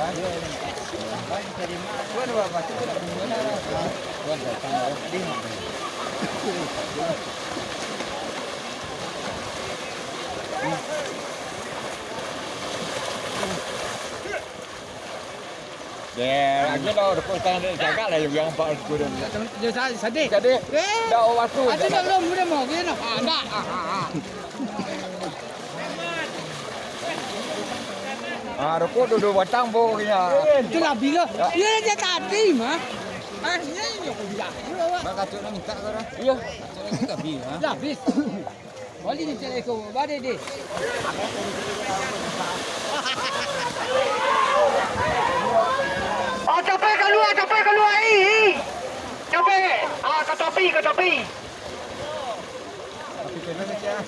Tuan apa? Tuan datang di. Ya, lagi dah depan dia jaga lah yang Pak Kuda. Dia sedih. Jadi dah waktu. Ada nak belum dia mau dia nak. Enggak. Rokok duduk batang pokoknya. Itulah bila. Dia dia tadi mah. Ini yo kuliah. Maka tu nak minta kau dah. Iya. Kita habis ha. Dah habis. Balik ni cari aku. Balik dia. Oh, capai keluar. Capai. Ke topi. Tapi kena saja.